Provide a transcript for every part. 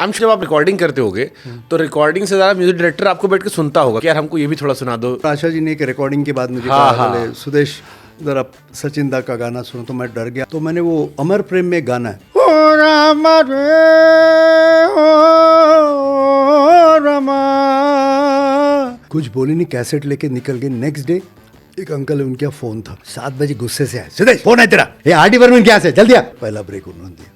हम जब आप रिकॉर्डिंग करते होगे तो रिकॉर्डिंग से ज़्यादा म्यूजिक डायरेक्टर आपको बैठ के सुनता होगा कि यार हमको ये भी थोड़ा सुना दो। आशा जी ने एक रिकॉर्डिंग के बाद मुझे हाँ, कहा, हाँ। बोले सुदेश जरा सचिन दा का गाना सुनो, तो मैं डर गया। तो मैंने वो अमर प्रेम में गाना है, ओ रामा रे ओ रामा, कुछ बोली नहीं, कैसेट लेके निकल गए। नेक्स्ट डे एक अंकल है, उनके फोन था, 7 बजे गुस्से से आए, सुदेश फोन है तेरा, ये आर डी बर्मन क्या से, जल्दी आ। पहला ब्रेक उन्होंने दिया।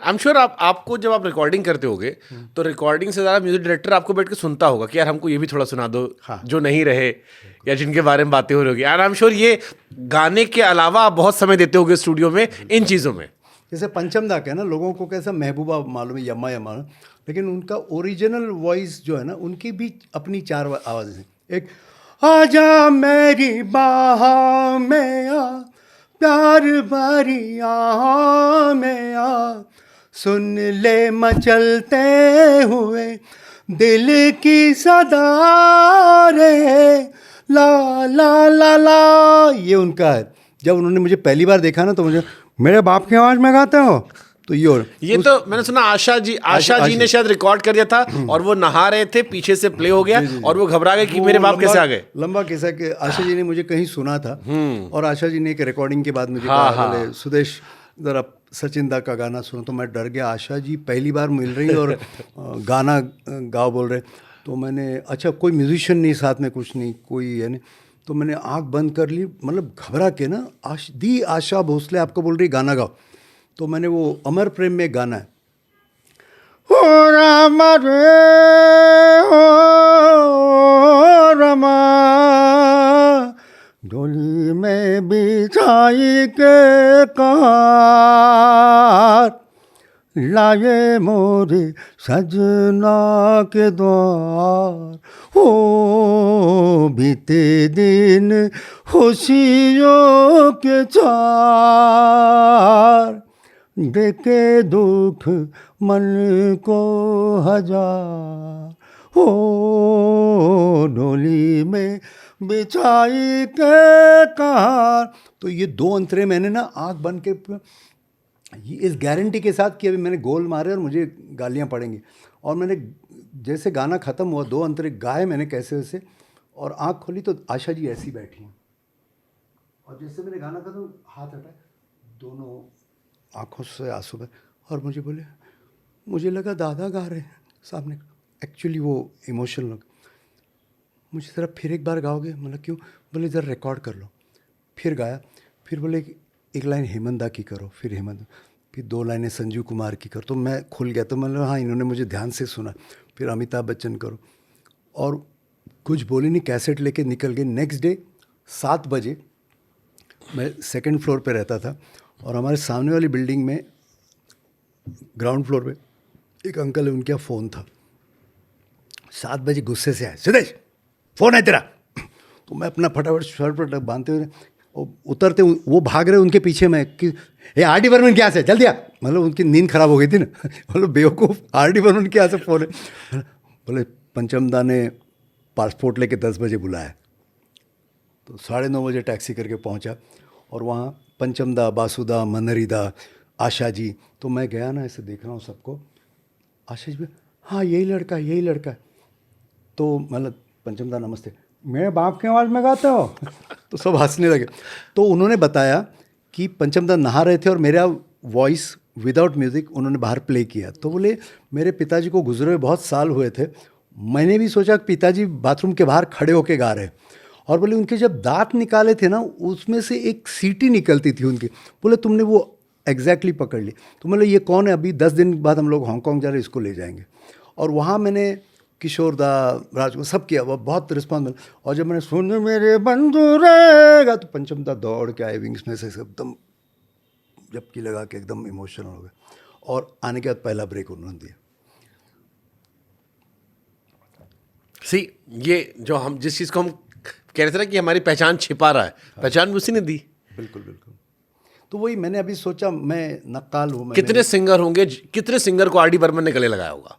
आई एम श्योर आपको जब आप रिकॉर्डिंग करते होगे तो रिकॉर्डिंग से ज़्यादा म्यूजिक डायरेक्टर आपको बैठ के सुनता होगा कि यार हमको ये भी थोड़ा सुना दो। हाँ। जो नहीं रहे या जिनके बारे में बातें हो रही होगी। एंड आई एम श्योर ये गाने के अलावा आप बहुत समय देते होगे स्टूडियो में इन चीज़ों में। जैसे पंचम दा है ना, लोगों को कैसा महबूबा मालूम है, यम्मा यम्मा, लेकिन उनका ओरिजिनल वॉइस जो है ना, उनकी भी अपनी 4 आवाज़ है। एक आजा मेरी बाहों में आ, प्यार भरी आहों में आ, सुन ले मचलते हुए दिल की सदा रे, ला ला ला ला, ये उनका है। जब उन्होंने मुझे पहली बार देखा ना, तो मुझे मेरे बाप की आवाज़ में गाते हो, तो ये तो मैंने सुना आशा जी ने शायद रिकॉर्ड कर दिया था और वो नहा रहे थे, पीछे से प्ले हो गया और वो घबरा गए कि मेरे बाप कैसे आ गए। लंबा किस्सा कि आशा जी ने मुझे कहीं सुना था और आशा जी ने एक रिकॉर्डिंग के बाद मुझे हाँ, कहा, बोले सुदेश ज़रा सचिन दा का गाना सुनो। तो मैं डर गया, आशा जी पहली बार मिल रही और गाना गाओ बोल रहे। तो मैंने, अच्छा कोई म्यूजिशियन नहीं साथ में, कुछ नहीं, कोई है नहीं, तो मैंने आँख बंद कर ली, मतलब घबरा के ना, आशा भोसले आपको बोल रही गाना गाओ। तो मैंने वो अमर प्रेम में गाना है, ओ रामा रे ओ रामा, डोली में बिछाई के कार, लाए मोरे सजना के द्वार, हो बीते दिन खुशियों के चार, देखे दुख मन को हजार, हो डोली में बिछाई के कार। तो ये 2 अंतरे मैंने ना आँख बंद के इस गारंटी के साथ कि अभी मैंने गोल मारे और मुझे गालियाँ पड़ेंगी, और मैंने जैसे गाना ख़त्म हुआ 2 अंतरे गाए मैंने कैसे वैसे, और आँख खोली तो आशा जी ऐसी बैठी हैं, और जैसे मैंने गाना खत्म हाथ हटाए, दोनों आँखों से आंसू बहे, और मुझे बोले, मुझे लगा दादा गा रहे हैं सामने। एक्चुअली वो इमोशनल लगा। मुझे ज़रा फिर एक बार गाओगे? मतलब क्यों? बोले ज़रा रिकॉर्ड कर लो। फिर गाया, फिर बोले एक लाइन हेमंत दा की करो, फिर हेमंत, फिर 2 लाइनें संजीव कुमार की करो। तो मैं खुल गया, तो मतलब हाँ इन्होंने मुझे ध्यान से सुना। फिर अमिताभ बच्चन करो, और कुछ बोली नहीं, कैसेट लेके निकल गए। नेक्स्ट डे 7 बजे मैं 2nd फ्लोर पे रहता था, और हमारे सामने वाली बिल्डिंग में ग्राउंड फ्लोर पे एक अंकल है, उनके फ़ोन था। 7 बजे गुस्से से आए, सुदेश फ़ोन है तेरा। तो मैं अपना फटाफट शर्ट पर बांधते हुए उतरते, वो भाग रहे उनके पीछे में कि ये आर डी बर्मन क्या से, जल्दी आ। मतलब उनकी नींद खराब हो गई थी ना, मतलब बेवकूफ़, आर डी बर्मन क्या से फ़ोन है। बोले पंचम दा ने पासपोर्ट लेके 10 बजे बुलाया। तो 9:30 बजे टैक्सी करके पहुंचा, और वहाँ पंचम दा, बासुदा, मनहरी दा, आशा जी। तो मैं गया ना, ऐसे देख रहा हूँ सबको। आशा जी, हाँ यही लड़का है, यही लड़का है। तो मतलब पंचम दा नमस्ते, मेरे बाप की आवाज़ में गाते हो? तो सब हंसने लगे। तो उन्होंने बताया कि पंचम दा नहा रहे थे और मेरा वॉइस विदाउट म्यूज़िक उन्होंने बाहर प्ले किया। तो बोले मेरे पिताजी को गुजरे हुए बहुत साल हुए थे, मैंने भी सोचा कि पिताजी बाथरूम के बाहर खड़े होके गा रहे हैं, और बोले उनके जब दांत निकाले थे ना, उसमें से एक सीटी निकलती थी उनकी। बोले तुमने वो एग्जैक्टली पकड़ ली। तो मतलब ये कौन है? अभी 10 दिन बाद हम लोग हांगकांग जा रहे हैं, इसको ले जाएंगे। और वहाँ मैंने किशोर दा, राजकुमार, सब किया, वो बहुत रिस्पॉन्स मिला। और जब मैंने सुन मेरे बंधु रहेगा, तो पंचम दा दौड़ के आए विंग्स में से, एकदम जबकि लगा के एकदम इमोशनल हो गए। और आने के बाद पहला ब्रेक उन्होंने दिया। ये जो हम जिस चीज़ को हम कह रहे थे ना कि हमारी पहचान छिपा रहा है, पहचान भी उसी ने दी। बिल्कुल बिल्कुल। तो वही मैंने अभी सोचा, मैं नक्काल हूँ। कितने सिंगर होंगे, कितने सिंगर को आर डी बर्मन ने गले लगाया होगा?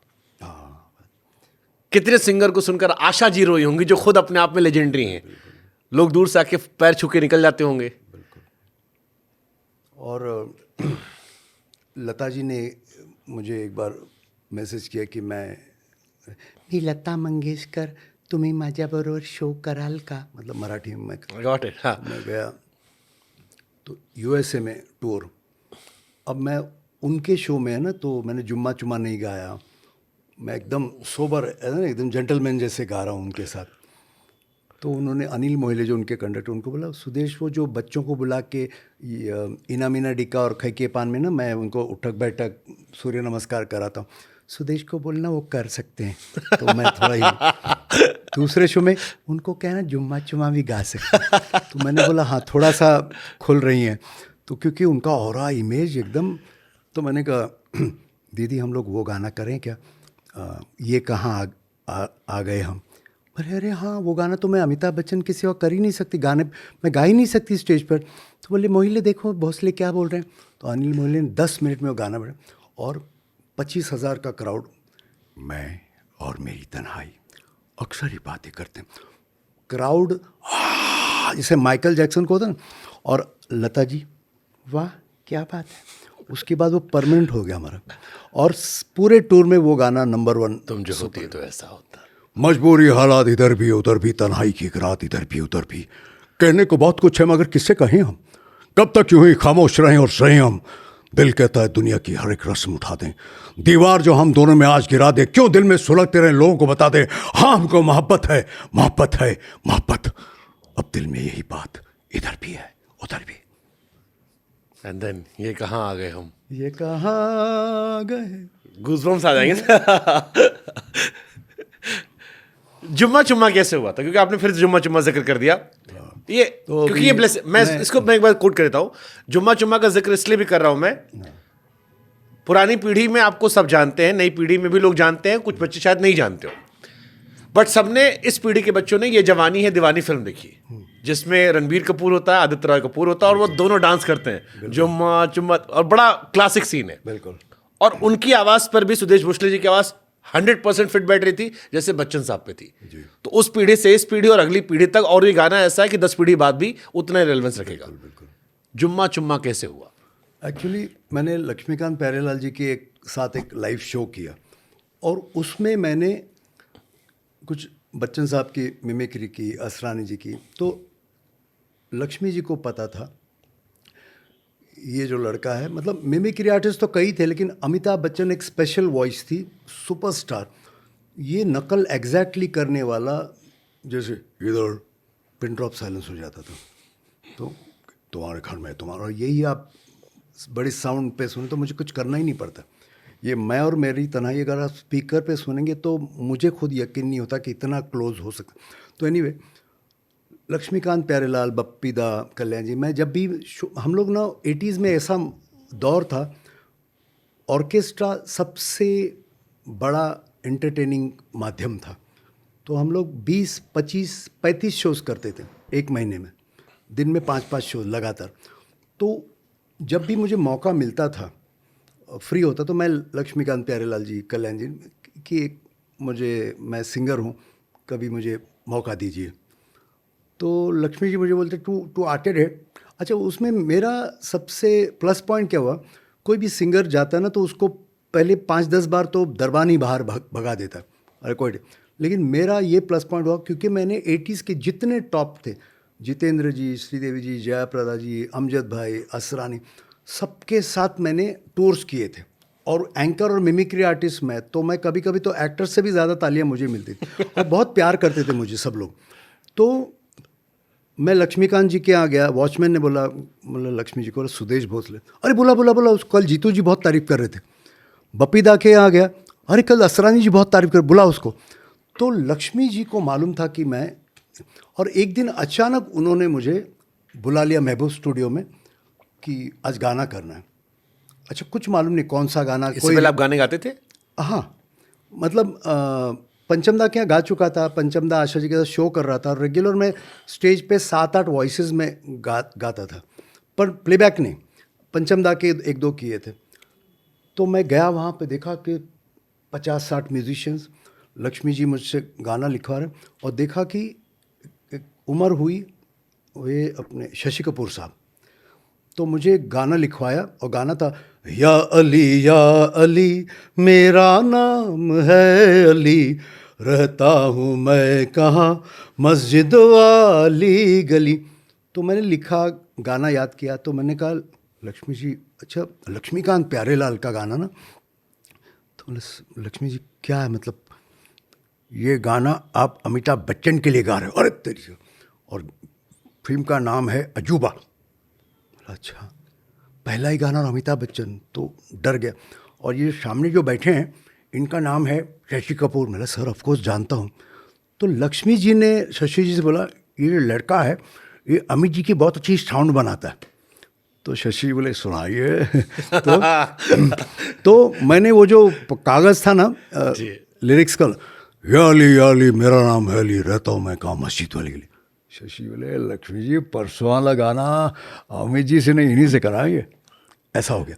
कितने सिंगर को सुनकर आशा जी रोई होंगी, जो खुद अपने आप में लेजेंडरी हैं। लोग दूर से आके पैर छू के निकल जाते होंगे। और लता जी ने मुझे एक बार मेसेज किया कि मी लता मंगेशकर, तुम्ही माझ्याबरोबर शो कराल का, मतलब मराठी में गॉट इट. हाँ. मैं गया तो यूएसए में टूर. अब मैं उनके शो में है ना, तो मैंने जुम्मा चुम्मा नहीं गाया, मैं एकदम सोबर है ना, एकदम जेंटलमैन जैसे गा रहा हूँ उनके साथ. तो उन्होंने अनिल मोहिले जो उनके कंडक्टर, उनको बोला सुदेश वो जो बच्चों को बुला के इना मीना डिक्का और खैके पान में ना मैं उनको उठक बैठक सूर्य नमस्कार कराता हूँ, सुदेश को बोलना वो कर सकते हैं. तो मैं थोड़ा ही दूसरे शो में उनको कहना जुम्मा चुम्मा भी गा सकते हैं. तो मैंने बोला हाँ थोड़ा सा खुल रही हैं. तो क्योंकि उनका ऑरा इमेज एकदम, तो मैंने कहा दीदी हम लोग वो गाना करें क्या, ये कहाँ आ गए हम. अरे हाँ वो गाना तो मैं अमिताभ बच्चन के सिवा कर ही नहीं सकती, गाने मैं गा ही नहीं सकती स्टेज पर. तो बोले मोहिले देखो भोसले क्या बोल रहे हैं. तो अनिल मोहिले ने 10 मिनट में वो गाना बढ़ा और 25,000 का क्राउड, मैं और मेरी तन्हाई अक्सर ही बातें करते हैं. क्राउड जैसे माइकल जैक्सन को होता ना. और लता जी वाह क्या बात है. उसके बाद वो परमानेंट हो गया हमारा. और पूरे टूर में वो गाना नंबर 1. तुम जो होती तो ऐसा होता. मजबूरी हालात इधर भी उधर भी, तन्हाई की एक रात इधर भी उधर भी, कहने को बहुत कुछ है मगर किससे कहें हम, कब तक यूं ही खामोश रहें और सहें हम. दिल कहता है दुनिया की हर एक रस्म उठा दें, दीवार जो हम दोनों में आज गिरा दे, क्यों दिल में सुलगते रहे लोगों को बता दे, हाँ हमको मोहब्बत है मोहब्बत है मोहब्बत. अब दिल में यही बात इधर भी है उधर भी. एंड देन ये कहाँ आ गए हम, ये कहाँ आ गए. गूज़बम्स आ जाएंगे. जुम्मा चुम्मा कैसे हुआ था, क्योंकि आपने फिर जुम्मा चुम्मा जिक्र कर दिया. ये तो क्योंकि ये मैं इसको मैं एक बार कोट कर देता हूँ. जुम्मा चुम्मा का जिक्र इसलिए भी कर रहा हूँ मैं, पुरानी पीढ़ी में आपको सब जानते हैं, नई पीढ़ी में भी लोग जानते हैं, कुछ बच्चे शायद नहीं जानते हो, बट सबने इस पीढ़ी के बच्चों ने ये जवानी है दीवानी फिल्म देखी, जिसमें रणबीर कपूर होता है, आदित्य रॉय कपूर होता है, और वो दोनों डांस करते हैं जुम्मा चुम्मा, और बड़ा क्लासिक सीन है. बिल्कुल. और उनकी आवाज़ पर भी सुदेश भोसले जी की आवाज़ 100% फिट बैठ रही थी जैसे बच्चन साहब पे थी. तो उस पीढ़ी से इस पीढ़ी और अगली पीढ़ी तक, और ये गाना ऐसा है कि 10 पीढ़ी बाद भी उतना ही रेलेवेंस रखेगा. जुम्मा चुम्मा कैसे हुआ? एक्चुअली मैंने लक्ष्मीकांत प्यारेलाल जी के साथ एक लाइव शो किया और उसमें मैंने कुछ बच्चन साहब की मिमिक्री की, असरानी जी की. तो लक्ष्मी जी को पता था ये जो लड़का है, मतलब मिमिक्री आर्टिस्ट तो कई थे लेकिन अमिताभ बच्चन एक स्पेशल वॉइस थी, सुपरस्टार. ये नकल एग्जैक्टली करने वाला, जैसे इधर पिन ड्रॉप साइलेंस हो जाता था, तो तुम्हारे घर में तुम्हारा, और यही आप बड़े साउंड पे सुने तो मुझे कुछ करना ही नहीं पड़ता. ये मैं और मेरी तन्हाई अगर आप स्पीकर पे सुनेंगे तो मुझे खुद यकीन नहीं होता कि इतना क्लोज हो सकता. तो एनीवे लक्ष्मीकांत प्यारेलाल, बप्पी दा, कल्याण जी, मैं जब भी हम लोग ना 80s में ऐसा दौर था, ऑर्केस्ट्रा सबसे बड़ा एंटरटेनिंग माध्यम था. तो हम लोग 20, 25, 35 शोज़ करते थे एक महीने में, दिन में 5-5 शो लगातार. तो जब भी मुझे मौका मिलता था, फ्री होता, तो मैं लक्ष्मीकांत प्यारेलाल जी, कल्याण जी कि मैं सिंगर हूँ, कभी मुझे मौका दीजिए. तो लक्ष्मी जी मुझे बोलते तू आर्टेड है. अच्छा, उसमें मेरा सबसे प्लस पॉइंट क्या हुआ, कोई भी सिंगर जाता ना तो उसको पहले 5-10 बार तो दरबानी बाहर भगा देता, अरे कोई. लेकिन मेरा ये प्लस पॉइंट हुआ क्योंकि मैंने 80s के जितने टॉप थे, जितेंद्र जी, श्रीदेवी जी, जयाप्रदा जी, अमजद भाई, असरानी, सबके साथ मैंने टूर्स किए थे. और एंकर और मिमिक्री आर्टिस्ट में तो मैं कभी कभी तो एक्टर से भी ज़्यादा तालियां मुझे मिलती थी और बहुत प्यार करते थे मुझे सब लोग. तो मैं लक्ष्मीकांत जी के यहाँ गया, वॉचमैन ने बोला, मतलब लक्ष्मी जी को, सुदेश भोसले, अरे बोला उस कल जीतू जी बहुत तारीफ़ कर रहे थे. बपीदा के यहाँ गया, अरे कल असरानी जी बहुत तारीफ़ कर, बुला उसको. तो लक्ष्मी जी को मालूम था कि मैं, और एक दिन अचानक उन्होंने मुझे बुला लिया महबूब स्टूडियो में कि आज गाना करना है. अच्छा, कुछ मालूम नहीं कौन सा गाना. इससे पहले आप गाने गाते थे? हाँ, मतलब पंचमदा के यहाँ गा चुका था, पंचमदा आशा जी के साथ शो कर रहा था, और रेगुलर में स्टेज पे 7-8 वॉइसेस में गाता था, पर प्लेबैक नहीं. पंचमदा के 1-2 किए थे. तो मैं गया वहाँ पे, देखा कि 50-60 म्यूजिशियंस, लक्ष्मी जी मुझसे गाना लिखवा रहे, और देखा कि उम्र हुई वे अपने शशि कपूर साहब, तो मुझे एक गाना लिखवाया और गाना था या अली मेरा नाम है अली, रहता हूँ मैं कहाँ मस्जिद वाली गली। तो मैंने लिखा, गाना याद किया, तो मैंने कहा लक्ष्मी जी, अच्छा लक्ष्मीकांत प्यारेलाल का गाना ना, तो बोले लक्ष्मी जी क्या है, मतलब ये गाना आप अमिताभ बच्चन के लिए गा रहे हो? अरे तेरी, और फिल्म का नाम है अजूबा। अच्छा, पहला ही गाना अमिताभ बच्चन, तो डर गया। और ये सामने जो बैठे हैं इनका नाम है शशि कपूर। मैंने सर ऑफकोर्स जानता हूँ। तो लक्ष्मी जी ने शशि जी से बोला ये लड़का है, ये अमित जी की बहुत अच्छी साउंड बनाता है। तो शशि बोले सुनाइए। तो मैंने वो जो कागज़ था ना लिरिक्स का, याली मेरा नाम है अली, रहता हूँ मैं कहाँ मस्जिद वाली गली। शशि बोले लक्ष्मी जी परसों वाला गाना अमित जी से नहीं, इन्हीं से कराएंगे। ऐसा हो गया।